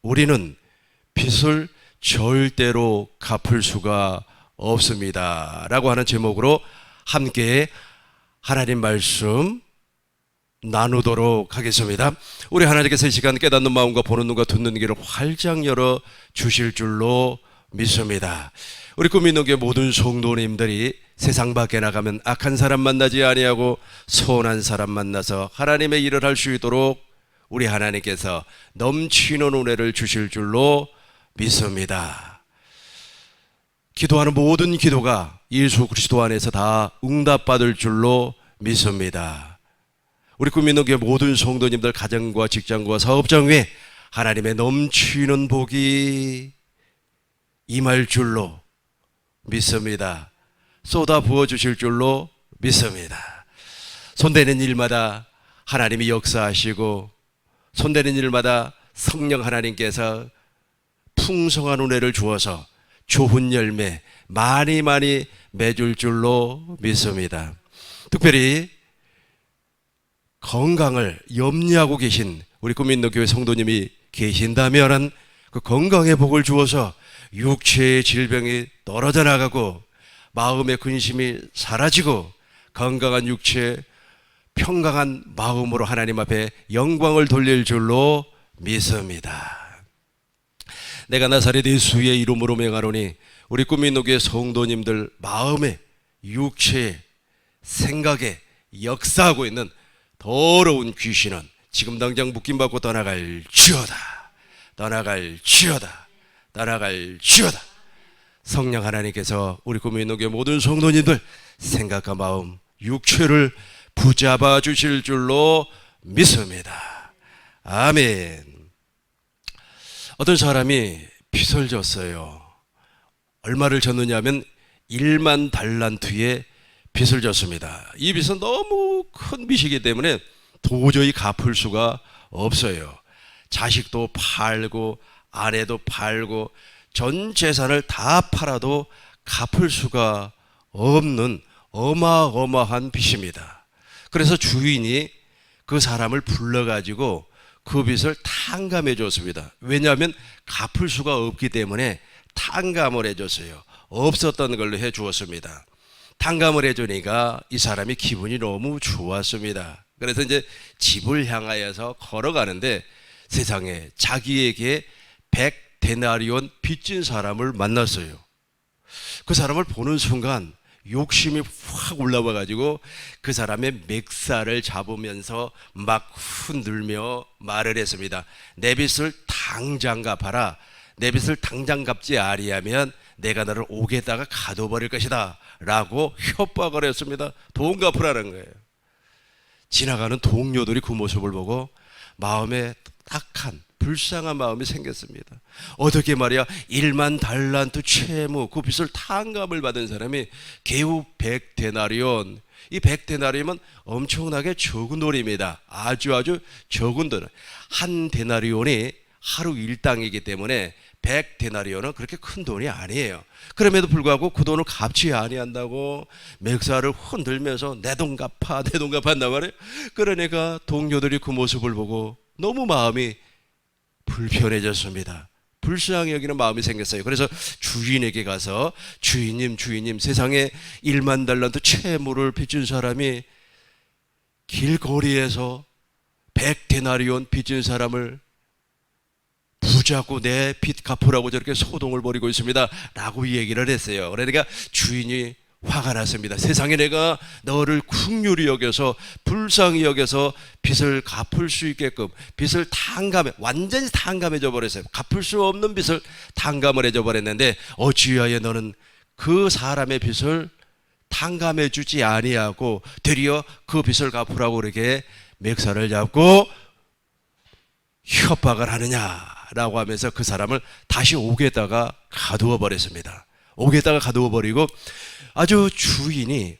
우리는 빚을 절대로 갚을 수가 없습니다 라고 하는 제목으로 함께 하나님 말씀 나누도록 하겠습니다. 우리 하나님께서 이 시간 깨닫는 마음과 보는 눈과 듣는 귀를 활짝 열어 주실 줄로 믿습니다. 우리 꿈 있는 교회 모든 성도님들이 세상 밖에 나가면 악한 사람 만나지 아니하고 선한 사람 만나서 하나님의 일을 할 수 있도록 우리 하나님께서 넘치는 은혜를 주실 줄로 믿습니다. 기도하는 모든 기도가 예수 그리스도 안에서 다 응답받을 줄로 믿습니다. 우리 꿈 있는 교회 모든 성도님들 가정과 직장과 사업장 위에 하나님의 넘치는 복이 임할 줄로 믿습니다. 쏟아 부어주실 줄로 믿습니다. 손대는 일마다 하나님이 역사하시고 손대는 일마다 성령 하나님께서 풍성한 은혜를 주어서 좋은 열매 많이 맺을 줄로 믿습니다. 특별히 건강을 염려하고 계신 우리 꿈 있는 교회 성도님이 계신다면 그 건강의 복을 주어서 육체의 질병이 떨어져 나가고 마음의 근심이 사라지고 건강한 육체, 평강한 마음으로 하나님 앞에 영광을 돌릴 줄로 믿습니다. 내가 나사렛 예수의 이름으로 명하노니 우리 꿈 있는 교회 성도님들 마음에, 육체에, 생각에 역사하고 있는 더러운 귀신은 지금 당장 묶임받고 떠나갈지어다. 성령 하나님께서 우리 꿈 있는 교회 모든 성도님들 생각과 마음, 육체를 붙잡아 주실 줄로 믿습니다. 아멘. 어떤 사람이 빚을 졌어요. 얼마를 졌느냐 하면 1만 달란트의 빚을 졌습니다. 이 빚은 너무 큰 빚이기 때문에 도저히 갚을 수가 없어요. 자식도 팔고 아내도 팔고 전 재산을 다 팔아도 갚을 수가 없는 어마어마한 빚입니다. 그래서 주인이 그 사람을 불러가지고 그 빚을 탕감해 줬습니다. 왜냐하면 갚을 수가 없기 때문에 탕감을 해줬어요. 없었던 걸로 해 주었습니다. 탕감을 해주니까 이 사람이 기분이 너무 좋았습니다. 그래서 이제 집을 향하여서 걸어가는데 세상에 자기에게 100데나리온 빚진 사람을 만났어요. 그 사람을 보는 순간 욕심이 확 올라와 가지고 그 사람의 맥살을 잡으면서 막 흔들며 말을 했습니다. 내 빚을 당장 갚아라. 내 빚을 당장 갚지 아니하면 내가 너를 옥에다가 가둬버릴 것이다 라고 협박을 했습니다. 돈 갚으라는 거예요. 지나가는 동료들이 그 모습을 보고 마음에 딱한 불쌍한 마음이 생겼습니다. 어떻게 말이야 1만 달란트 채무 그 빚을 탕감을 받은 사람이 겨우 100데나리온, 이 100데나리온은 엄청나게 적은 돈입니다. 아주 적은 돈. 한 데나리온이 하루 일당이기 때문에 100데나리온은 그렇게 큰 돈이 아니에요. 그럼에도 불구하고 그 돈을 갚지 아니한다고 맥살을 흔들면서 내 돈 갚아한단 말이에요. 그러니까 동료들이 그 모습을 보고 너무 마음이 불편해졌습니다. 불쌍히 여기는 마음이 생겼어요. 그래서 주인에게 가서 주인님 세상에 1만 달란트 채무를 빚진 사람이 길거리에서 100데나리온 빚진 사람을 붙잡고 내 빚 갚으라고 저렇게 소동을 벌이고 있습니다 라고 얘기를 했어요. 그러니까 주인이 화가 났습니다. 세상에 내가 너를 긍휼히 여겨서 불쌍히 여겨서 빚을 갚을 수 있게끔 빚을 완전히 탕감해줘 버렸어요. 갚을 수 없는 빚을 탕감을 해줘 버렸는데 어찌하여 너는 그 사람의 빚을 탕감해 주지 아니하고 되려 그 빚을 갚으라고 그렇게 맥살을 잡고 협박을 하느냐라고 하면서 그 사람을 다시 옥에다가 가두어 버렸습니다. 옥에다가 가두어 버리고 아주 주인이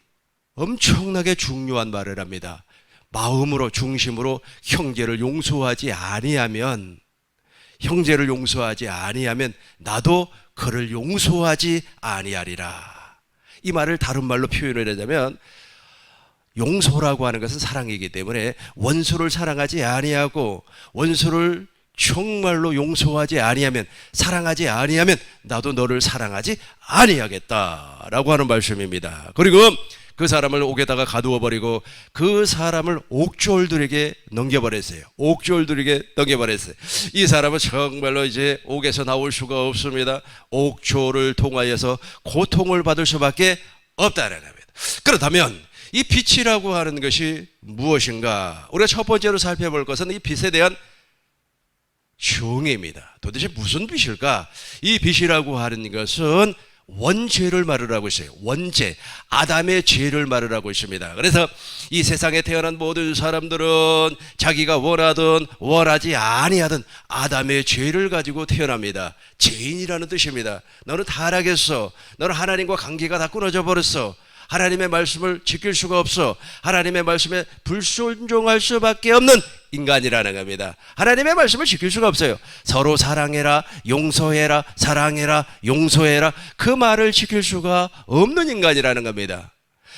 엄청나게 중요한 말을 합니다. 마음으로 중심으로 형제를 용서하지 아니하면 나도 그를 용서하지 아니하리라. 이 말을 다른 말로 표현을 하자면 용서라고 하는 것은 사랑이기 때문에 원수를 사랑하지 아니하고 원수를 정말로 용서하지 아니하면, 사랑하지 아니하면 나도 너를 사랑하지 아니하겠다라고 하는 말씀입니다. 그리고 그 사람을 옥에다가 가두어 버리고 그 사람을 옥졸들에게 넘겨버렸어요. 옥졸들에게 넘겨버렸어요. 이 사람은 정말로 이제 옥에서 나올 수가 없습니다. 옥졸을 통하여서 고통을 받을 수밖에 없다는 겁니다. 그렇다면 이 빛이라고 하는 것이 무엇인가? 우리가 첫 번째로 살펴볼 것은 이 빛에 대한 정의입니다. 도대체 무슨 빛일까? 이 빛이라고 하는 것은 원죄를 말을 하고 있어요. 원죄, 아담의 죄를 말을 하고 있습니다. 그래서 이 세상에 태어난 모든 사람들은 자기가 원하든 원하지 아니하든 아담의 죄를 가지고 태어납니다. 죄인이라는 뜻입니다. 너는 타락했어. 너는 하나님과 관계가 다 끊어져 버렸어. 하나님의 말씀을 지킬 수가 없어. 하나님의 말씀에 불순종할 수밖에 없는 인간이라는 겁니다. 하나님의 말씀을 지킬 수가 없어요. 서로 사랑해라, 용서해라, 사랑해라, 용서해라, 그 말을 지킬 수가 없는 인간이라는 겁니다.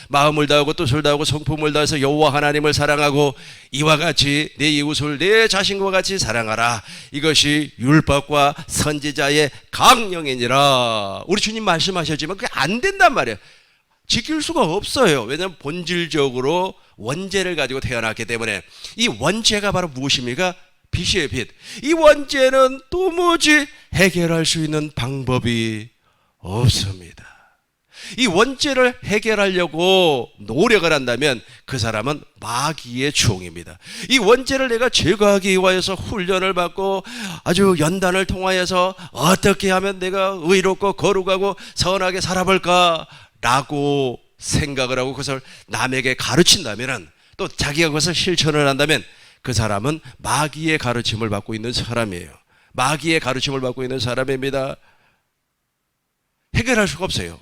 마음을 다하고 뜻을 다하고 성품을 다해서 여호와 하나님을 사랑하고 이와 같이 내 이웃을 내 자신과 같이 사랑하라. 이것이 율법과 선지자의 강령이니라. 우리 주님 말씀하셨지만 그게 안 된단 말이에요. 지킬 수가 없어요. 왜냐하면 본질적으로 원죄를 가지고 태어났기 때문에. 이 원죄가 바로 무엇입니까? 빛이에요, 빛. 이 원죄는 도무지 해결할 수 있는 방법이 없습니다. 이 원죄를 해결하려고 노력을 한다면 그 사람은 마귀의 종입니다. 이 원죄를 내가 제거하기 위하여서 훈련을 받고 아주 연단을 통하여서 어떻게 하면 내가 의롭고 거룩하고 선하게 살아볼까 라고 생각을 하고 그것을 남에게 가르친다면, 또 자기가 그것을 실천을 한다면 그 사람은 마귀의 가르침을 받고 있는 사람이에요. 마귀의 가르침을 받고 있는 사람입니다. 해결할 수가 없어요.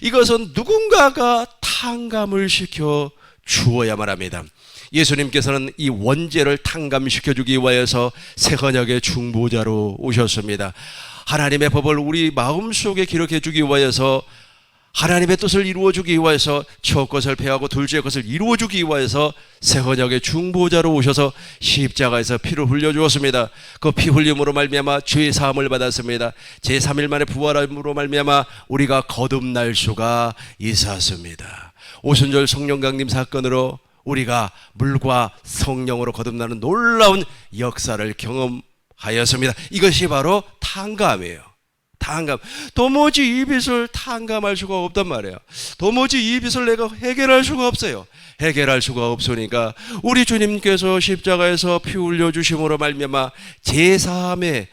이것은 누군가가 탕감을 시켜 주어야만 합니다. 예수님께서는 이 원죄를 탕감시켜주기 위하여서 새 언약의 중보자로 오셨습니다. 하나님의 법을 우리 마음속에 기록해 주기 위하여서, 하나님의 뜻을 이루어주기 위하여서, 첫 것을 폐하고 둘째 것을 이루어주기 위하여서 새 언약의 중보자로 오셔서 십자가에서 피를 흘려주었습니다. 그 피 흘림으로 말미암아 죄 사함을 받았습니다. 제3일 만에 부활함으로 말미암아 우리가 거듭날 수가 있었습니다. 오순절 성령 강림 사건으로 우리가 물과 성령으로 거듭나는 놀라운 역사를 경험하였습니다. 이것이 바로 탕감이에요. 탕감. 도무지 이 빛을 탕감할 수가 없단 말이에요. 도무지 이 빛을 내가 해결할 수가 없어요. 해결할 수가 없으니까 우리 주님께서 십자가에서 피 흘려 주심으로 말미암아 제사함의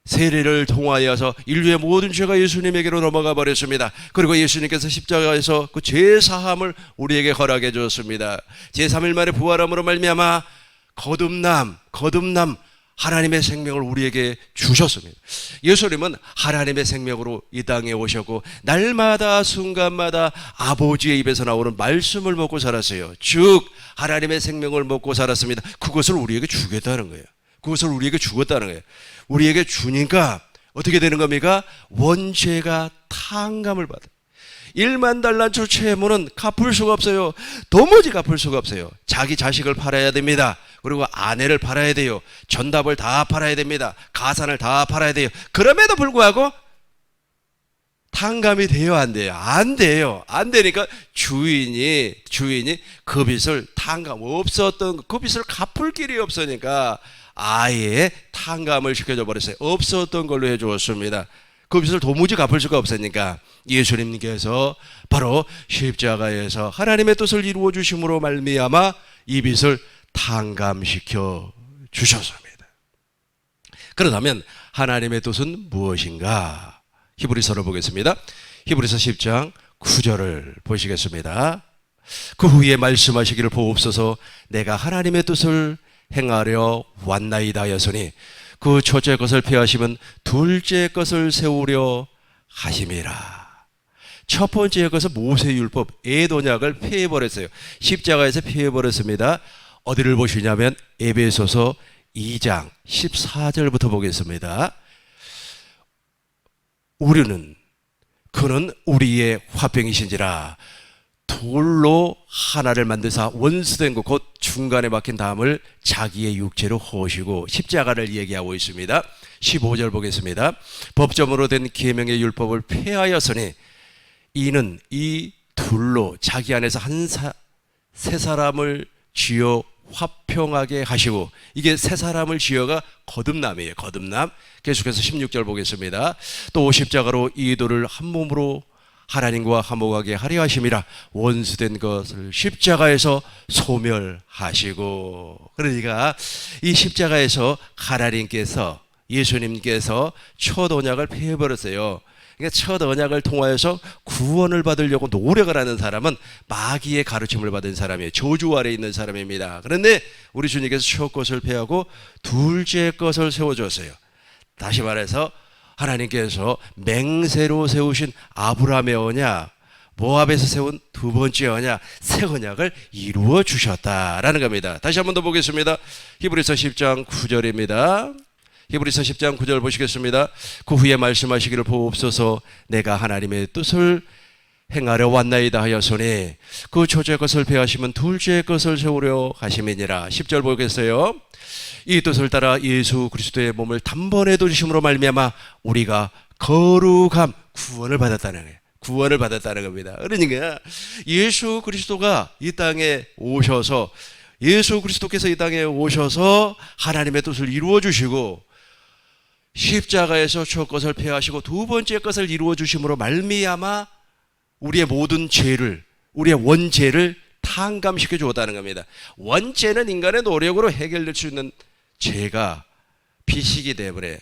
세례를 통하여서 인류의 모든 죄가 예수님에게로 넘어가 버렸습니다. 그리고 예수님께서 십자가에서 그 제사함을 우리에게 허락해 주었습니다. 제3일 만에 부활함으로 말미암아 거듭남 하나님의 생명을 우리에게 주셨습니다. 예수님은 하나님의 생명으로 이 땅에 오셨고 날마다 순간마다 아버지의 입에서 나오는 말씀을 먹고 살았어요. 즉 하나님의 생명을 먹고 살았습니다. 그것을 우리에게 주겠다는 거예요. 그것을 우리에게 주었다는 거예요. 우리에게 주니까 어떻게 되는 겁니까? 원죄가 탕감을 받아요. 1만 달란트 채무는 갚을 수가 없어요. 도무지 갚을 수가 없어요. 자기 자식을 팔아야 됩니다. 그리고 아내를 팔아야 돼요. 전답을 다 팔아야 됩니다. 가산을 다 팔아야 돼요. 그럼에도 불구하고 탕감이 돼요, 안 돼요? 안 돼요. 안 되니까 주인이 그 빚을 없었던 그 빚을 갚을 길이 없으니까 아예 탕감을 시켜줘 버렸어요. 없었던 걸로 해주었습니다. 그 빚을 도무지 갚을 수가 없으니까 예수님께서 바로 십자가에서 하나님의 뜻을 이루어 주심으로 말미암아 이 빚을 탕감시켜 주셨습니다. 그렇다면 하나님의 뜻은 무엇인가? 히브리서를 보겠습니다. 히브리서 10장 9절을 보시겠습니다. 그 후에 말씀하시기를 보옵소서. 내가 하나님의 뜻을 행하려 왔나이다 하였으니 그 첫째 것을 폐하시면 둘째 것을 세우려 하심이라. 첫 번째 것은 모세율법 애도약을 폐해버렸어요. 십자가에서 폐해버렸습니다. 어디를 보시냐면 에베소서 2장 14절부터 보겠습니다. 그는 우리의 화병이신지라 돌로 하나를 만드사 원수된 것 곧 중간에 박힌 담을 자기의 육체로 허시고 십자가를 얘기하고 있습니다. 15절 보겠습니다. 법점으로 된 계명의 율법을 폐하였으니 이는 이 둘로 자기 안에서 세 사람을 지어 화평하게 하시고, 이게 세 사람을 지어가 거듭남이에요. 거듭남. 계속해서 16절 보겠습니다. 또 십자가로 이 돌을 한 몸으로 하나님과 화목하게 하려 하심이라 원수된 것을 십자가에서 소멸하시고. 그러니까 이 십자가에서 하나님께서, 예수님께서 첫 언약을 폐해버렸어요. 그러니까 첫 언약을 통하여서 구원을 받으려고 노력을 하는 사람은 마귀의 가르침을 받은 사람이에요. 저주 아래에 있는 사람입니다. 그런데 우리 주님께서 첫 것을 폐하고 둘째 것을 세워줬어요. 다시 말해서 하나님께서 맹세로 세우신 아브라함의 언약, 모압에서 세운 두 번째 언약, 새 언약을 이루어 주셨다라는 겁니다. 다시 한 번 더 보겠습니다. 히브리서 10장 9절입니다. 히브리서 10장 9절 보시겠습니다. 그 후에 말씀하시기를 보옵소서 내가 하나님의 뜻을 행하려 왔나이다 하였으니 그 첫째 것을 폐하시면 둘째 것을 세우려 하심이니라. 10절 보겠어요. 이 뜻을 따라 예수 그리스도의 몸을 단번에 주심으로 말미암아 우리가 거룩함, 구원을 받았다는 거예요. 구원을 받았다는 겁니다. 그러니까 예수 그리스도가 이 땅에 오셔서, 예수 그리스도께서 이 땅에 오셔서 하나님의 뜻을 이루어 주시고 십자가에서 첫 것을 폐하시고 두 번째 것을 이루어 주심으로 말미암아 우리의 모든 죄를, 우리의 원죄를 탕감시켜 주었다는 겁니다. 원죄는 인간의 노력으로 해결될 수 있는 죄가 빚이기 때문에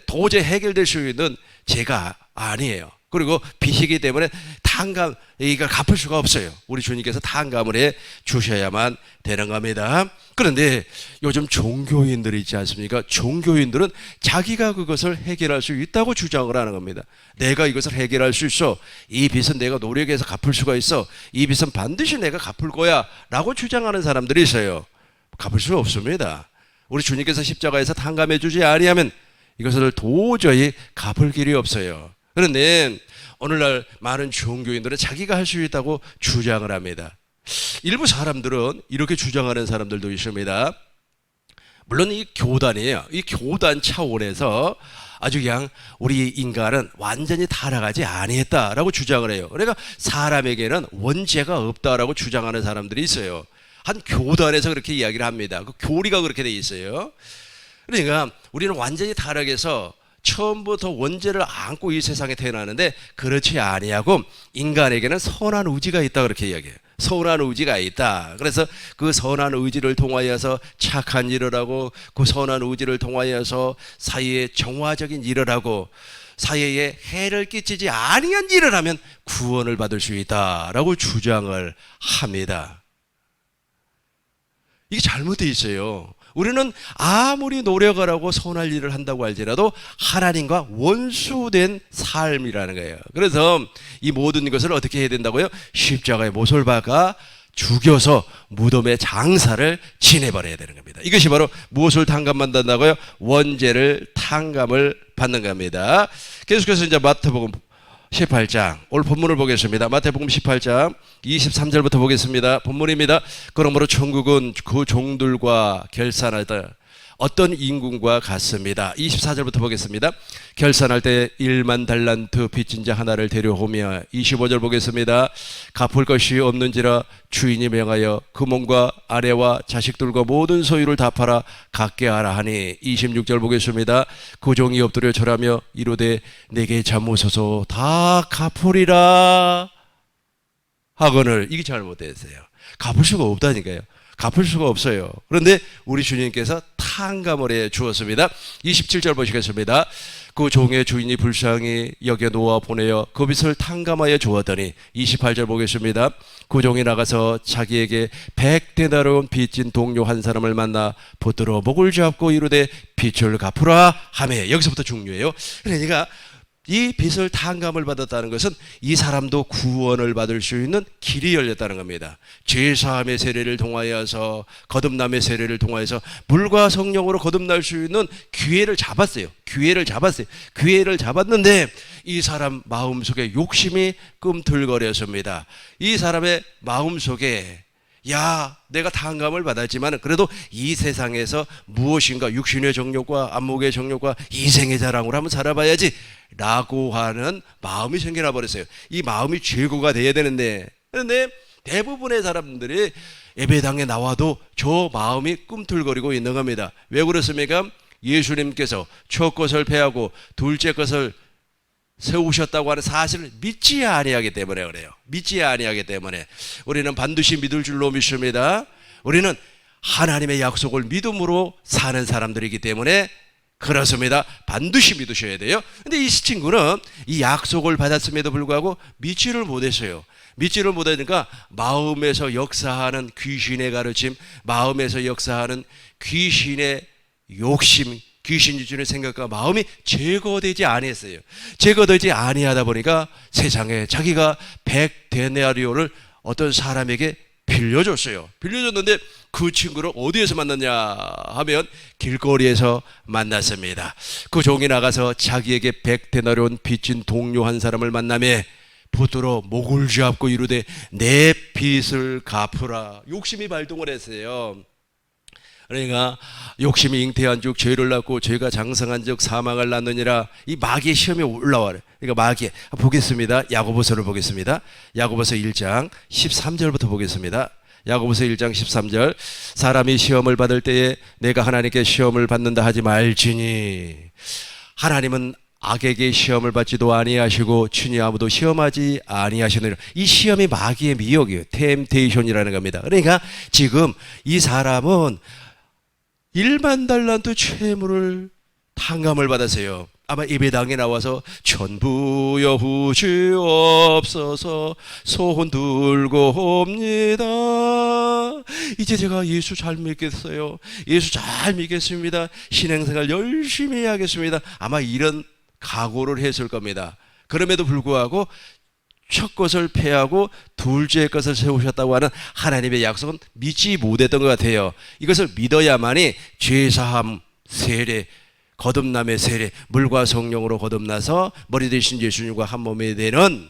도저히 해결될 수 있는 죄가 아니에요. 그리고 빚이기 때문에 탕감, 이걸 갚을 수가 없어요. 우리 주님께서 탕감을 해 주셔야만 되는 겁니다. 그런데 요즘 종교인들이 있지 않습니까? 종교인들은 자기가 그것을 해결할 수 있다고 주장을 하는 겁니다. 내가 이것을 해결할 수 있어. 이 빚은 내가 노력해서 갚을 수가 있어. 이 빚은 반드시 내가 갚을 거야 라고 주장하는 사람들이 있어요. 갚을 수 없습니다. 우리 주님께서 십자가에서 탕감해 주지 아니하면 이것을 도저히 갚을 길이 없어요. 그런데 오늘날 많은 종교인들은 자기가 할 수 있다고 주장을 합니다. 일부 사람들은 이렇게 주장하는 사람들도 있습니다. 물론 이 교단이에요. 이 교단 차원에서 아주 그냥 우리 인간은 완전히 타락하지 아니했다라고 주장을 해요. 그러니까 사람에게는 원죄가 없다라고 주장하는 사람들이 있어요. 한 교단에서 그렇게 이야기를 합니다. 그 교리가 그렇게 돼 있어요. 그러니까 우리는 완전히 타락해서 처음부터 원죄를 안고 이 세상에 태어나는데 그렇지 아니하고 인간에게는 선한 의지가 있다 그렇게 이야기해요. 선한 의지가 있다. 그래서 그 선한 의지를 통하여서 착한 일을 하고 그 선한 의지를 통하여서 사회에 정화적인 일을 하고 사회에 해를 끼치지 아니한 일을 하면 구원을 받을 수 있다라고 주장을 합니다. 이게 잘못되어 있어요. 우리는 아무리 노력을 하고 선할 일을 한다고 할지라도 하나님과 원수된 삶이라는 거예요. 그래서 이 모든 것을 어떻게 해야 된다고요? 십자가에 못을 박아 죽여서 무덤의 장사를 지내버려야 되는 겁니다. 이것이 바로 무엇을 탕감받는다고요? 원죄를 탕감을 받는 겁니다. 계속해서 이제 마태복음 18장 오늘 본문을 보겠습니다. 마태복음 18장 23절부터 보겠습니다. 본문입니다. 그러므로 천국은 그 종들과 결산하다 어떤 임금과 같습니다. 24절부터 보겠습니다. 결산할 때 1만 달란트 빚진 자 하나를 데려오며 25절 보겠습니다. 갚을 것이 없는지라 주인이 명하여 그 몸과 아내와 자식들과 모든 소유를 다 팔아 갖게 하라 하니 26절 보겠습니다. 그 종이 엎드려 절하며 이르되 내게 잘못해서 다 갚으리라 하거늘. 이게 잘못됐어요. 갚을 수가 없다니까요. 갚을 수가 없어요. 그런데 우리 주님께서 탕감을 해 주었습니다. 27절 보시겠습니다. 그 종의 주인이 불쌍히 여겨 놓아 보내어 그 빚을 탕감하여 주었더니 28절 보겠습니다. 그 종이 나가서 자기에게 100데나리온 빚진 동료 한 사람을 만나 붙들어 목을 잡고 이르되 빚을 갚으라 하매. 여기서부터 중요해요. 그러니까 이 빚을 탕감을 받았다는 것은 이 사람도 구원을 받을 수 있는 길이 열렸다는 겁니다. 죄사함의 세례를 통하여서, 거듭남의 세례를 통하여서 물과 성령으로 거듭날 수 있는 기회를 잡았어요. 기회를 잡았는데 이 사람 마음속에 욕심이 꿈틀거렸습니다. 이 사람의 마음속에 야, 내가 탕감을 받았지만 그래도 이 세상에서 무엇인가 육신의 정욕과 안목의 정욕과 이생의 자랑으로 한번 살아봐야지 라고 하는 마음이 생겨나 버렸어요. 이 마음이 제거가 돼야 되는데, 그런데 대부분의 사람들이 예배당에 나와도 저 마음이 꿈틀거리고 있는 겁니다. 왜 그렇습니까? 예수님께서 첫 것을 패하고 둘째 것을 세우셨다고 하는 사실을 믿지 아니하기 때문에 그래요. 믿지 아니하기 때문에. 우리는 반드시 믿을 줄로 믿습니다. 우리는 하나님의 약속을 믿음으로 사는 사람들이기 때문에 그렇습니다. 반드시 믿으셔야 돼요. 근데 이 친구는 이 약속을 받았음에도 불구하고 믿지를 못했어요. 믿지를 못하니까 마음에서 역사하는 귀신의 가르침, 마음에서 역사하는 귀신의 욕심, 귀신이 주는 생각과 마음이 제거되지 아니했어요. 제거되지 아니하다 보니까 세상에 자기가 100데나리온을 어떤 사람에게 빌려줬어요. 빌려줬는데 그 친구를 어디에서 만났냐 하면 길거리에서 만났습니다. 그 종이 나가서 자기에게 100데나리온 빚진 동료 한 사람을 만나매 붙들어 목을 잡고 이르되 내 빚을 갚으라. 욕심이 발동을 했어요. 그러니까 욕심이 잉태한 즉 죄를 낳고 죄가 장성한 즉 사망을 낳느니라. 이 마귀의 시험이 올라와요. 그러니까 마귀 보겠습니다. 야고보서를 보겠습니다. 야고보서 1장 13절부터 보겠습니다. 야고보서 1장 13절 사람이 시험을 받을 때에 내가 하나님께 시험을 받는다 하지 말지니 하나님은 악에게 시험을 받지도 아니하시고 친히 아무도 시험하지 아니하시느니라. 이 시험이 마귀의 미혹이에요. 템테이션이라는 겁니다. 그러니까 지금 이 사람은 1만 달란트 채무를 탕감을 받았어요. 아마 예배당에 나와서 전부여 후주옵소서 소혼 들고 옵니다. 이제 제가 예수 잘 믿겠어요. 예수 잘 믿겠습니다. 신앙생활 열심히 해야겠습니다. 아마 이런 각오를 했을 겁니다. 그럼에도 불구하고 첫 것을 패하고 둘째 것을 세우셨다고 하는 하나님의 약속은 믿지 못했던 것 같아요. 이것을 믿어야만이 죄사함 세례, 거듭남의 세례, 물과 성령으로 거듭나서 머리 대신 예수님과 한 몸이 되는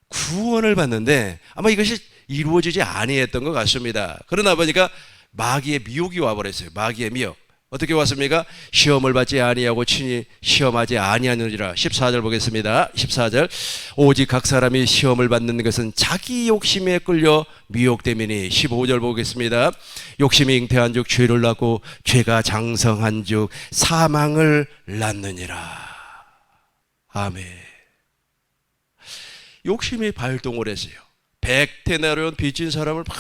구원을 받는데 아마 이것이 이루어지지 아니했던 것 같습니다. 그러나 보니까 마귀의 미혹이 와버렸어요. 마귀의 미혹. 어떻게 왔습니까? 시험을 받지 아니하고 친히 시험하지 아니하느니라. 14절 보겠습니다. 14절 오직 각 사람이 시험을 받는 것은 자기 욕심에 끌려 미혹됨이니. 15절 보겠습니다. 욕심이 잉태한 즉 죄를 낳고 죄가 장성한 즉 사망을 낳느니라. 아멘. 욕심이 발동을 했어요. 100데나리온 빚진 사람을 막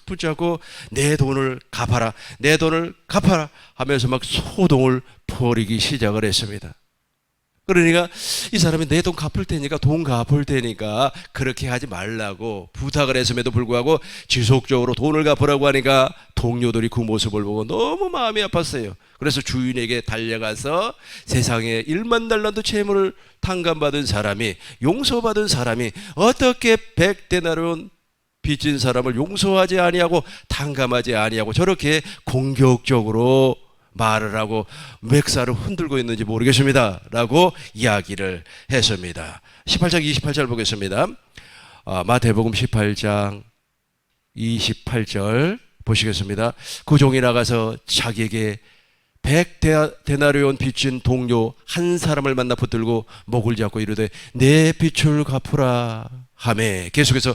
붙잡고 내 돈을 갚아라, 내 돈을 갚아라 하면서 막 소동을 벌이기 시작을 했습니다. 그러니까 이 사람이 내 돈 갚을 테니까 돈 갚을 테니까 그렇게 하지 말라고 부탁을 했음에도 불구하고 지속적으로 돈을 갚으라고 하니까 동료들이 그 모습을 보고 너무 마음이 아팠어요. 그래서 주인에게 달려가서 세상에 1만 달란트 채무를 탕감받은 사람이, 용서받은 사람이 어떻게 100데나리온 빚진 사람을 용서하지 아니하고 탕감하지 아니하고 저렇게 공격적으로 말을 하고 멱살을 흔들고 있는지 모르겠습니다 라고 이야기를 했습니다. 18장 28절 보겠습니다. 마태복음 18장 28절 보시겠습니다. 그 종이 나가서 자기에게 100데나리온 빚진 동료 한 사람을 만나 붙들고 목을 잡고 이르되 내 빚을 갚으라 하매 계속해서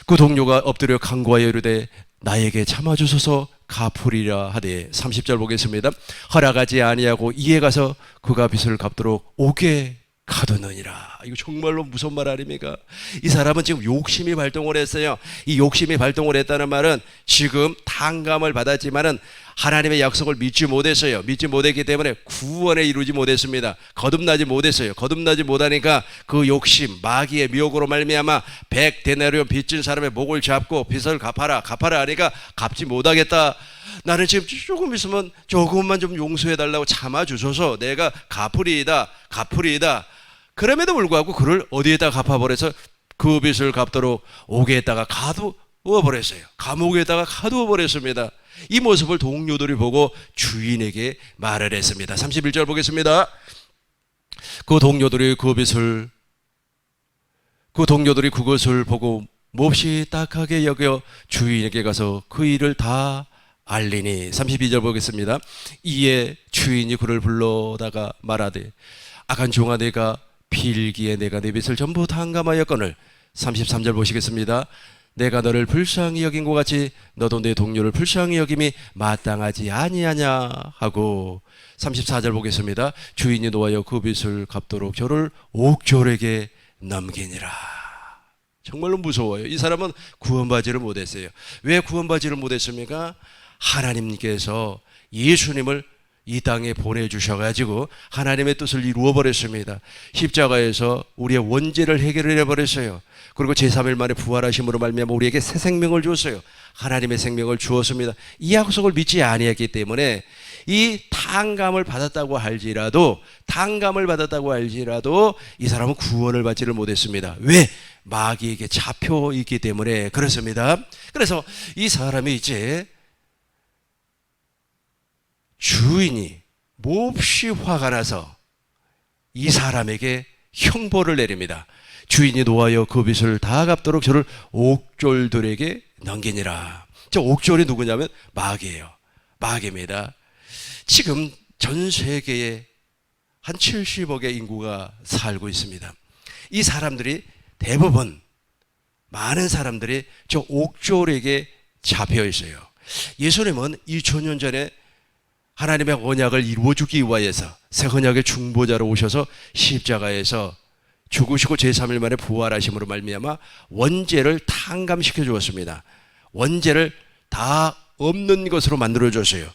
그 동료가 엎드려 간구하여 이르되 나에게 참아주소서 갚으리라 하되. 30절 보겠습니다. 허락하지 아니하고 이에 가서 그가 빚을 갚도록 오게 가두느니라. 이거 정말로 무서운 말 아닙니까? 이 사람은 지금 욕심이 발동을 했어요. 이 욕심이 발동을 했다는 말은 지금 탕감을 받았지만은 하나님의 약속을 믿지 못했어요. 믿지 못했기 때문에 구원에 이루지 못했습니다. 거듭나지 못했어요. 거듭나지 못하니까 그 욕심, 마귀의 미혹으로 말미암아 100데나리온 빚진 사람의 목을 잡고 빚을 갚아라 하니까 갚지 못하겠다. 나는 지금 조금 있으면 조금만 좀 용서해달라고 참아주소서, 내가 갚으리이다. 그럼에도 불구하고 그를 어디에다 갚아버려서 그 빚을 갚도록 옥에다가 가두어버렸어요. 감옥에다가 가두어버렸습니다. 이 모습을 동료들이 보고 주인에게 말을 했습니다. 31절 보겠습니다. 그 동료들이 그것을 보고 몹시 딱하게 여겨 주인에게 가서 그 일을 다 알리니. 32절 보겠습니다. 이에 주인이 그를 불러다가 말하되 악한 종아, 내가 빌기에 내가 내 빚을 전부 탕감하였거늘. 33절 보시겠습니다. 내가 너를 불쌍히 여긴 것 같이 너도 내 동료를 불쌍히 여김이 마땅하지 아니하냐 하고. 34절 보겠습니다. 주인이 노하여 그 빚을 갚도록 저를 옥졸에게 넘기니라. 정말로 무서워요. 이 사람은 구원받지를 못했어요. 왜 구원받지를 못했습니까? 하나님께서 예수님을 이 땅에 보내주셔가지고 하나님의 뜻을 이루어버렸습니다. 십자가에서 우리의 원죄를 해결을 해버렸어요. 그리고 제3일 만에 부활하심으로 말미암아 우리에게 새 생명을 주었어요. 하나님의 생명을 주었습니다. 이 약속을 믿지 아니했기 때문에 이 탕감을 받았다고 할지라도 이 사람은 구원을 받지를 못했습니다. 왜? 마귀에게 잡혀 있기 때문에 그렇습니다. 그래서 이 사람이 이제 주인이 몹시 화가 나서 이 사람에게 형벌을 내립니다. 주인이 노하여 그 빚을 다 갚도록 저를 옥졸들에게 넘기니라. 저 옥졸이 누구냐면 마귀예요. 마귀입니다. 지금 전 세계에 한 70억의 인구가 살고 있습니다. 이 사람들이 대부분 많은 사람들이 저 옥졸에게 잡혀 있어요. 예수님은 2000년 전에 하나님의 언약을 이루어주기 위하여서 새 언약의 중보자로 오셔서 십자가에서 죽으시고 제3일 만에 부활하심으로 말미암아 원죄를 탕감시켜 주었습니다. 원죄를 다 없는 것으로 만들어 줬어요.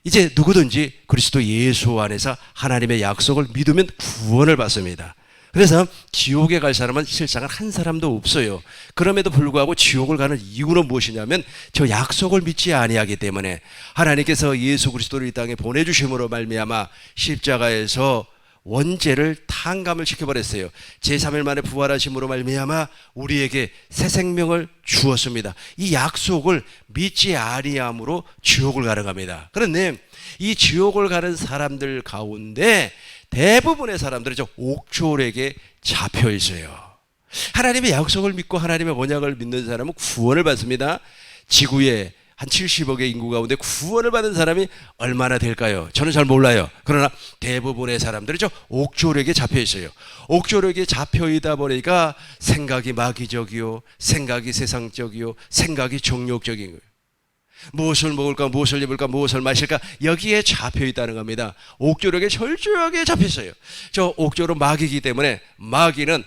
이제 누구든지 그리스도 예수 안에서 하나님의 약속을 믿으면 구원을 받습니다. 그래서 지옥에 갈 사람은 실상은 한 사람도 없어요. 그럼에도 불구하고 지옥을 가는 이유는 무엇이냐면 저 약속을 믿지 아니하기 때문에 하나님께서 예수 그리스도를 이 땅에 보내주심으로 말미암아 십자가에서 원죄를 탕감을 시켜버렸어요. 제3일 만에 부활하심으로 말미암아 우리에게 새 생명을 주었습니다. 이 약속을 믿지 아니함으로 지옥을 가는 겁니다. 그런데 이 지옥을 가는 사람들 가운데 대부분의 사람들이 저 옥졸에게 잡혀 있어요. 하나님의 약속을 믿고 하나님의 언약을 믿는 사람은 구원을 받습니다. 지구에 한 70억의 인구 가운데 구원을 받은 사람이 얼마나 될까요? 저는 잘 몰라요. 그러나 대부분의 사람들이 저 옥졸에게 잡혀 있어요. 옥졸에게 잡혀 있다 보니까 생각이 마귀적이요, 생각이 세상적이요, 생각이 정욕적인 거예요. 무엇을 먹을까, 무엇을 입을까, 무엇을 마실까, 여기에 잡혀 있다는 겁니다. 옥졸에게 철저하게 잡혀 있어요. 저 옥졸은 마귀이기 때문에 마귀는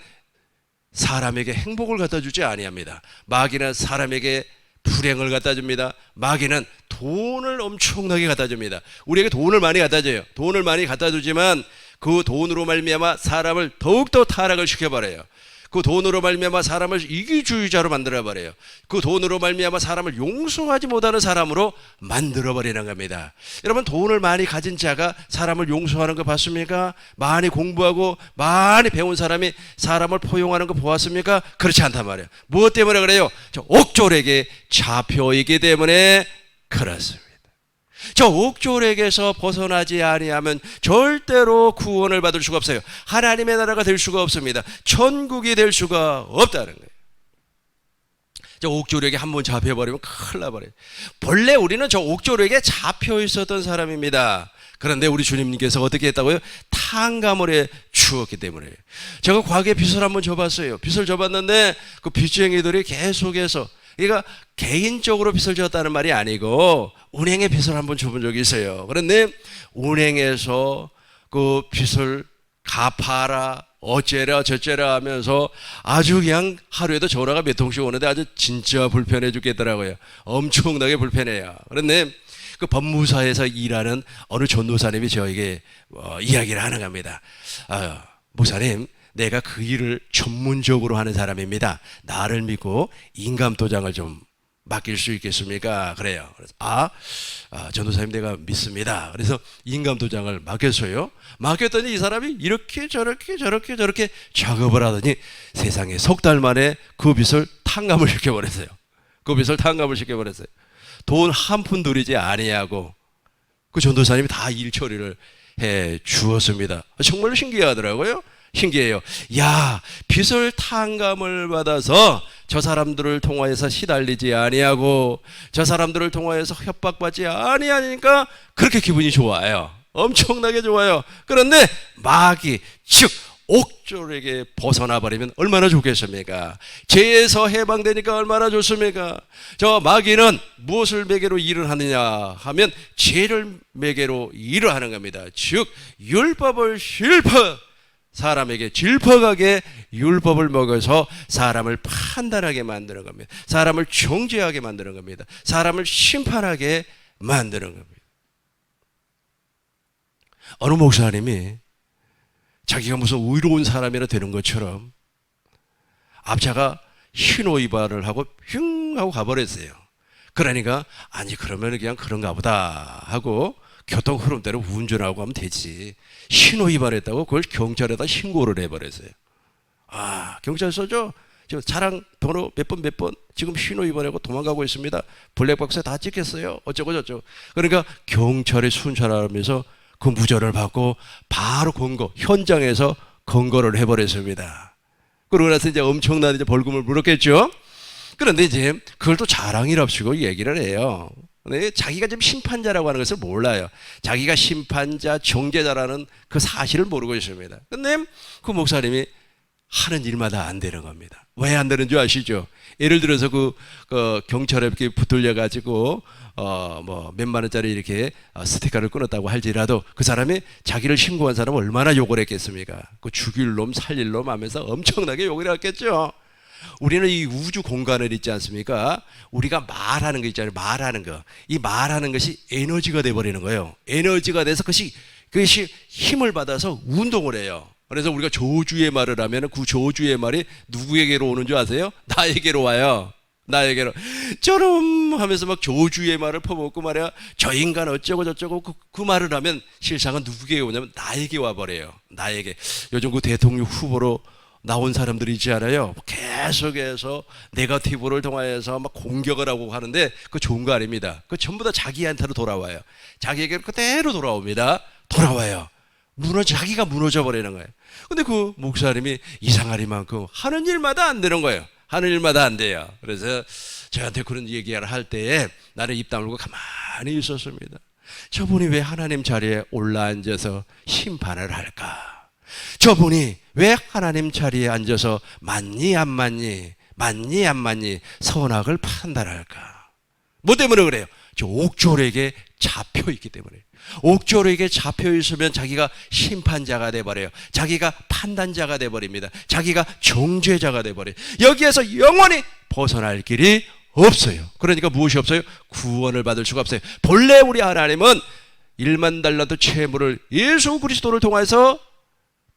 사람에게 행복을 갖다 주지 아니합니다. 마귀는 사람에게 불행을 갖다 줍니다. 마귀는 돈을 엄청나게 갖다 줍니다. 우리에게 돈을 많이 갖다 줘요. 돈을 많이 갖다 주지만 그 돈으로 말미암아 사람을 더욱더 타락을 시켜버려요. 그 돈으로 말미암아 사람을 이기주의자로 만들어버려요. 그 돈으로 말미암아 사람을 용서하지 못하는 사람으로 만들어버리는 겁니다. 여러분, 돈을 많이 가진 자가 사람을 용서하는 거 봤습니까? 많이 공부하고 많이 배운 사람이 사람을 포용하는 거 보았습니까? 그렇지 않단 말이에요. 무엇 때문에 그래요? 저 옥졸에게 잡혀있기 때문에 그렇습니다. 저 옥졸에게서 벗어나지 아니하면 절대로 구원을 받을 수가 없어요. 하나님의 나라가 될 수가 없습니다. 천국이 될 수가 없다는 거예요. 저 옥졸에게 한번 잡혀버리면 큰일 나버려요. 본래 우리는 저 옥졸에게 잡혀 있었던 사람입니다. 그런데 우리 주님께서 어떻게 했다고요? 탕감을 해 주었기 때문에. 제가 과거에 빚을 한번 져봤어요. 빚을 져봤는데 그 빚쟁이들이 계속해서, 그러니까 개인적으로 빚을 졌다는 말이 아니고 은행에 빚을 한번 줘본 적이 있어요. 그런데 은행에서 그 빚을 갚아라, 어째라 저째라 하면서 아주 그냥 하루에도 전화가 몇 통씩 오는데 아주 진짜 불편해 죽겠더라고요. 엄청나게 불편해요. 그런데 그 법무사에서 일하는 어느 전도사님이 저에게 이야기를 하는 겁니다. 목사님, 내가 그 일을 전문적으로 하는 사람입니다. 나를 믿고 인감도장을 좀 맡길 수 있겠습니까? 그래요. 그래서 전도사님 내가 믿습니다. 그래서 인감도장을 맡겼어요. 맡겼더니 이 사람이 이렇게 저렇게 작업을 하더니 세상에 석 달 만에 그 빚을 탕감을 시켜버렸어요. 그 빚을 탕감을 시켜버렸어요. 돈 한 푼 들이지 아니하고 그 전도사님이 다 일 처리를 해 주었습니다. 정말 신기하더라고요. 신기해요. 야, 빚을 탕감을 받아서 저 사람들을 통하여서 시달리지 아니하고 저 사람들을 통하여서 협박받지 아니하니까 그렇게 기분이 좋아요. 엄청나게 좋아요. 그런데 마귀 즉 옥졸에게 벗어나 버리면 얼마나 좋겠습니까? 죄에서 해방되니까 얼마나 좋습니까? 저 마귀는 무엇을 매개로 일을 하느냐 하면 죄를 매개로 일을 하는 겁니다. 즉 율법을 사람에게 질퍽하게 율법을 먹어서 사람을 판단하게 만드는 겁니다. 사람을 정죄하게 만드는 겁니다. 사람을 심판하게 만드는 겁니다. 어느 목사님이 자기가 무슨 의로운 사람이라 되는 것처럼 앞차가 신호 위반을 하고 흉 하고 가버렸어요. 그러니까 아니 그러면 그냥 그런가 보다 하고 교통 흐름대로 운전하고 하면 되지. 신호 위반했다고 그걸 경찰에다 신고를 해버렸어요. 경찰서죠? 지금 차량 번호 몇 번 지금 신호 위반하고 도망가고 있습니다. 블랙박스에 다 찍혔어요. 어쩌고 저쩌고. 그러니까 경찰이 순찰하면서 그 무전을 받고 바로 현장에서 검거를 해버렸습니다. 그러고 나서 이제 엄청난 이제 벌금을 물었겠죠. 그런데 이제 그걸 또 자랑이랍시고 얘기를 해요. 근데 자기가 지금 심판자라고 하는 것을 몰라요. 자기가 심판자, 정죄자라는 그 사실을 모르고 있습니다. 근데 그 목사님이 하는 일마다 안 되는 겁니다. 왜 안 되는 줄 아시죠? 예를 들어서 그 경찰에 이렇게 붙들려 가지고 몇만 원짜리 이렇게 스티커를 끊었다고 할지라도 그 사람이 자기를 신고한 사람은 얼마나 욕을 했겠습니까? 그 죽일 놈, 살릴 놈 하면서 엄청나게 욕을 했겠죠. 우리는 이 우주 공간을 있지 않습니까? 우리가 말하는 거 있잖아요. 말하는 거. 이 말하는 것이 에너지가 돼버리는 거예요. 에너지가 돼서 그것이 힘을 받아서 운동을 해요. 그래서 우리가 저주의 말을 하면 그 저주의 말이 누구에게로 오는 줄 아세요? 나에게로 와요. 나에게로. 저럼 하면서 막 저주의 말을 퍼붓고 말이야. 저 인간 어쩌고 저쩌고 그 말을 하면 실상은 누구에게 오냐면 나에게 와버려요. 나에게. 요즘 그 대통령 후보로 나온 사람들이 있지 않아요? 계속해서 네거티브를 통하여서 막 공격을 하고 하는데 그거 좋은 거 아닙니다. 그거 전부 다 자기한테로 돌아와요. 자기에게 그대로 돌아옵니다. 돌아와요. 자기가 무너져 버리는 거예요. 근데 그 목사님이 이상하리만큼 하는 일마다 안 되는 거예요. 하는 일마다 안 돼요. 그래서 저한테 그런 얘기를 할 때에 나는 입 다물고 가만히 있었습니다. 저분이 왜 하나님 자리에 올라앉아서 심판을 할까? 저분이 왜 하나님 자리에 앉아서 맞니 안 맞니 선악을 판단할까? 뭐 때문에 그래요? 저 옥졸에게 잡혀있기 때문에. 옥졸에게 잡혀있으면 자기가 심판자가 돼버려요. 자기가 판단자가 돼버립니다. 자기가 정죄자가 돼버려요. 여기에서 영원히 벗어날 길이 없어요. 그러니까 무엇이 없어요? 구원을 받을 수가 없어요. 본래 우리 하나님은 1만 달란트 채무를 예수 그리스도를 통해서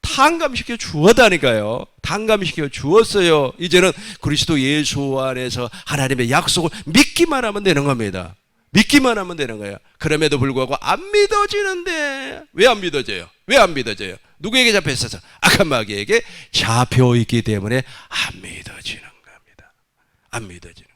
탕감시켜 주었다니까요. 탕감시켜 주었어요. 이제는 그리스도 예수 안에서 하나님의 약속을 믿기만 하면 되는 겁니다. 믿기만 하면 되는 거예요. 그럼에도 불구하고 안 믿어지는데 왜 안 믿어져요? 왜 안 믿어져요? 누구에게 잡혀 있어서? 악한 마귀에게 잡혀 있기 때문에 안 믿어지는 겁니다. 안 믿어지는.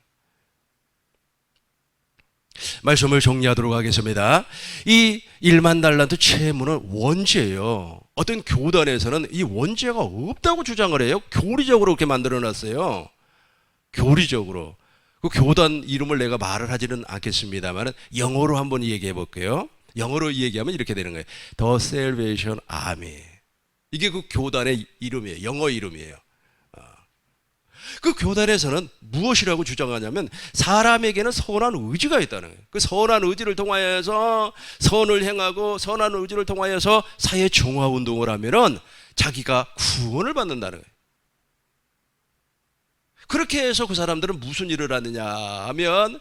말씀을 정리하도록 하겠습니다. 이 1만 달란트 채무는 원죄예요. 어떤 교단에서는 이 원죄가 없다고 주장을 해요. 교리적으로 그렇게 만들어놨어요. 교리적으로. 그 교단 이름을 내가 말을 하지는 않겠습니다만 영어로 한번 얘기해 볼게요. 영어로 얘기하면 이렇게 되는 거예요. The Salvation Army. 이게 그 교단의 이름이에요. 영어 이름이에요. 그 교단에서는 무엇이라고 주장하냐면 사람에게는 선한 의지가 있다는 거예요. 그 선한 의지를 통하여서 선을 행하고 선한 의지를 통하여서 사회 정화 운동을 하면은 자기가 구원을 받는다는 거예요. 그렇게 해서 그 사람들은 무슨 일을 하느냐 하면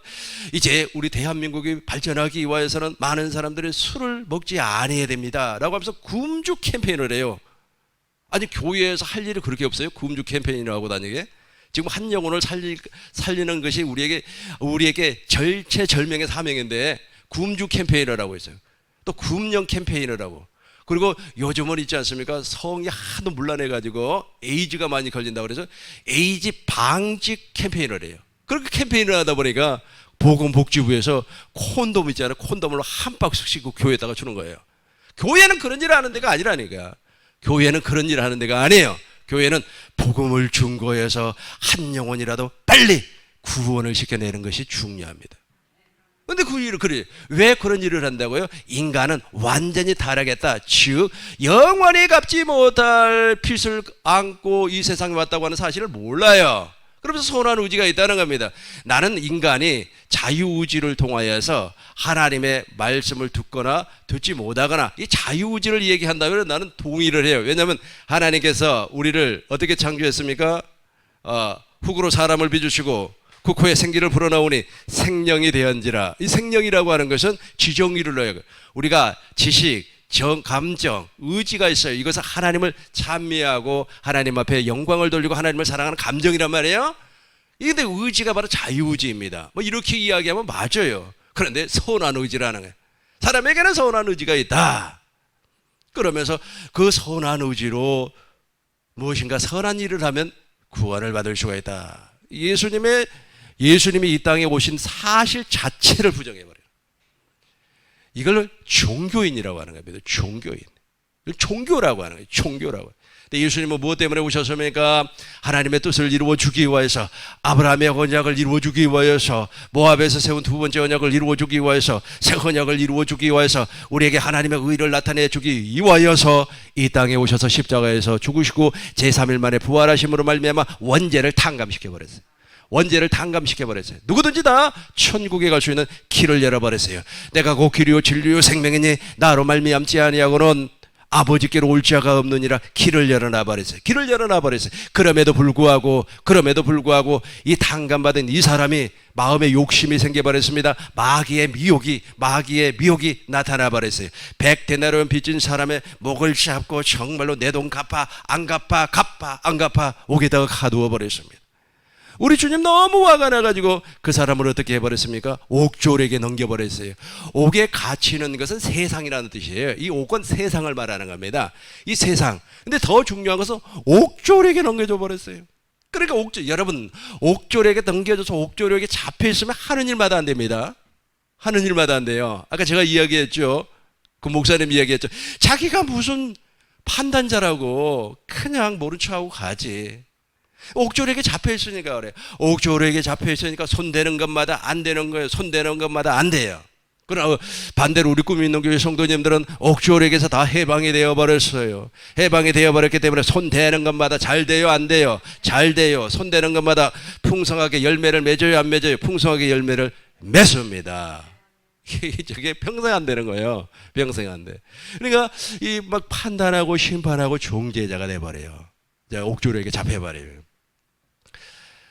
이제 우리 대한민국이 발전하기 위해서는 많은 사람들이 술을 먹지 않아야 됩니다 라고 하면서 금주 캠페인을 해요. 아니 교회에서 할 일이 그렇게 없어요? 금주 캠페인이라고 다니게? 지금 한 영혼을 살리는 것이 우리에게 절체절명의 사명인데, 굶주 캠페인이라고 있어요. 또 굶령 캠페인이라고. 그리고 요즘은 있지 않습니까? 성이 하도 문란해가지고 에이즈가 많이 걸린다고 그래서 에이즈 방지 캠페인을 해요. 그렇게 캠페인을 하다 보니까 보건복지부에서 콘돔 있잖아요. 콘돔을 한 박스 씩 교회에다가 주는 거예요. 교회는 그런 일을 하는 데가 아니라니까. 교회는 그런 일을 하는 데가 아니에요. 교회는 복음을 증거해서 한 영혼이라도 빨리 구원을 시켜내는 것이 중요합니다. 근데 그 일을 그래. 왜 그런 일을 한다고요? 인간은 완전히 타락했다. 즉 영원히 갚지 못할 빚을 안고 이 세상에 왔다고 하는 사실을 몰라요. 그러면서 선한 의지가 있다는 겁니다. 나는 인간이 자유의지를 통하여서 하나님의 말씀을 듣거나 듣지 못하거나 이 자유의지를 얘기한다면 나는 동의를 해요. 왜냐하면 하나님께서 우리를 어떻게 창조했습니까? 흙으로 사람을 빚으시고 그 코에 생기를 불어넣으니 생명이 되었는지라. 이 생명이라고 하는 것은 지정의를 넣어요. 우리가 지식, 감정, 의지가 있어요. 이것은 하나님을 찬미하고 하나님 앞에 영광을 돌리고 하나님을 사랑하는 감정이란 말이에요. 근데 의지가 바로 자유의지입니다. 뭐 이렇게 이야기하면 맞아요. 그런데 선한 의지라는 거예요. 사람에게는 선한 의지가 있다. 그러면서 그 선한 의지로 무엇인가 선한 일을 하면 구원을 받을 수가 있다. 예수님이 이 땅에 오신 사실 자체를 부정해버려요. 이걸 종교인이라고 하는 겁니다. 종교인. 종교라고 하는 거예요. 종교라고. 근데 예수님은 무엇 때문에 오셨습니까? 하나님의 뜻을 이루어 주기 위하여서, 아브라함의 언약을 이루어 주기 위하여서, 모압에서 세운 두 번째 언약을 이루어 주기 위하여서, 새 언약을 이루어 주기 위하여서, 우리에게 하나님의 의를 나타내 주기 위하여서 이 땅에 오셔서 십자가에서 죽으시고 제3일 만에 부활하심으로 말미암아 원죄를 탕감시켜 버렸어요. 원죄를 탕감시켜버렸어요. 누구든지 다 천국에 갈 수 있는 길을 열어버렸어요. 내가 곧 길이요 진리요 생명이니 나로 말미암지 아니하고는 아버지께로 올 자가 없느니라. 길을 열어놔버렸어요. 길을 열어놔버렸어요. 그럼에도 불구하고 이 탕감받은 이 사람이 마음에 욕심이 생겨버렸습니다. 마귀의 미혹이 나타나버렸어요. 100데나리온 빚진 사람의 목을 잡고 정말로 내 돈 갚아 안 갚아 옥에다가 가두어버렸습니다. 우리 주님 너무 화가 나가지고 그 사람을 어떻게 해버렸습니까? 옥졸에게 넘겨버렸어요. 옥에 갇히는 것은 세상이라는 뜻이에요. 이 옥은 세상을 말하는 겁니다. 이 세상. 근데 더 중요한 것은 옥졸에게 넘겨줘 버렸어요. 그러니까 여러분, 옥졸에게 넘겨줘서 옥졸에게 잡혀있으면 하는 일마다 안 됩니다. 하는 일마다 안 돼요. 아까 제가 이야기했죠. 그 목사님 이야기했죠. 자기가 무슨 판단자라고 그냥 모른 척하고 가지. 옥졸에게 잡혀있으니까 그래. 옥졸에게 잡혀있으니까 손대는 것마다 안 되는 거예요. 손대는 것마다 안 돼요. 그러나 반대로 우리 꿈이 있는 교회 성도님들은 옥졸에게서 다 해방이 되어버렸어요. 해방이 되어버렸기 때문에 손대는 것마다 잘 돼요, 안 돼요? 잘 돼요. 손대는 것마다 풍성하게 열매를 맺어요, 안 맺어요? 풍성하게 열매를 맺습니다. 저게 평생 안 되는 거예요. 평생 안 돼. 그러니까 이 막 판단하고 심판하고 종제자가 돼버려요. 옥졸에게 잡혀버려요.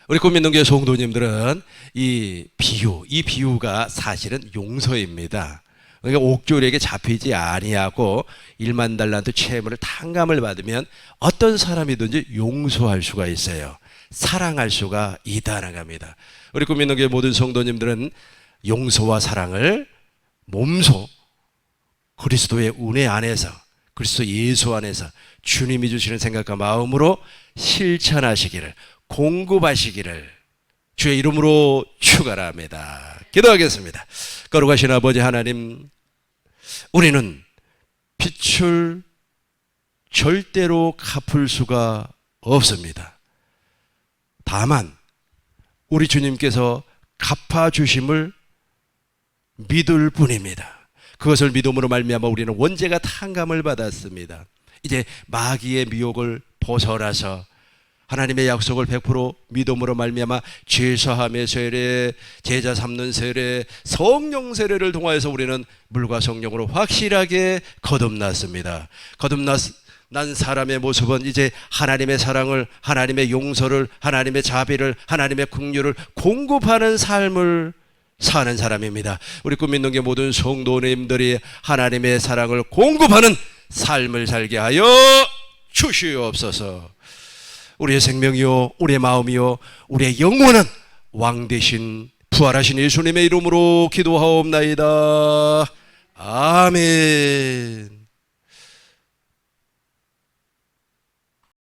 우리 꿈 있는 교회 성도님들은 이 비유가 사실은 용서입니다. 그러니까 옥졸에게 잡히지 아니하고 1만 달란트 채무를 탕감을 받으면 어떤 사람이든지 용서할 수가 있어요. 사랑할 수가 있다는 겁니다. 우리 꿈 있는 교회 모든 성도님들은 용서와 사랑을 몸소 그리스도의 은혜 안에서, 그리스도 예수 안에서 주님이 주시는 생각과 마음으로 실천하시기를, 공급하시기를 주의 이름으로 축원합니다. 기도하겠습니다. 거룩하신 아버지 하나님, 우리는 빚을 절대로 갚을 수가 없습니다. 다만 우리 주님께서 갚아주심을 믿을 뿐입니다. 그것을 믿음으로 말미암아 우리는 원죄가 탕감을 받았습니다. 이제 마귀의 미혹을 벗어나서 하나님의 약속을 100% 믿음으로 말미암아 죄사함의 세례, 제자 삼는 세례, 성령 세례를 통하여서 우리는 물과 성령으로 확실하게 거듭났습니다. 거듭난 사람의 모습은 이제 하나님의 사랑을, 하나님의 용서를, 하나님의 자비를, 하나님의 긍휼을 공급하는 삶을 사는 사람입니다. 우리 꿈 있는 게 모든 성도님들이 하나님의 사랑을 공급하는 삶을 살게 하여 주시옵소서. 우리의 생명이요 우리의 마음이요 우리의 영혼은 왕 대신 부활하신 예수님의 이름으로 기도하옵나이다. 아멘.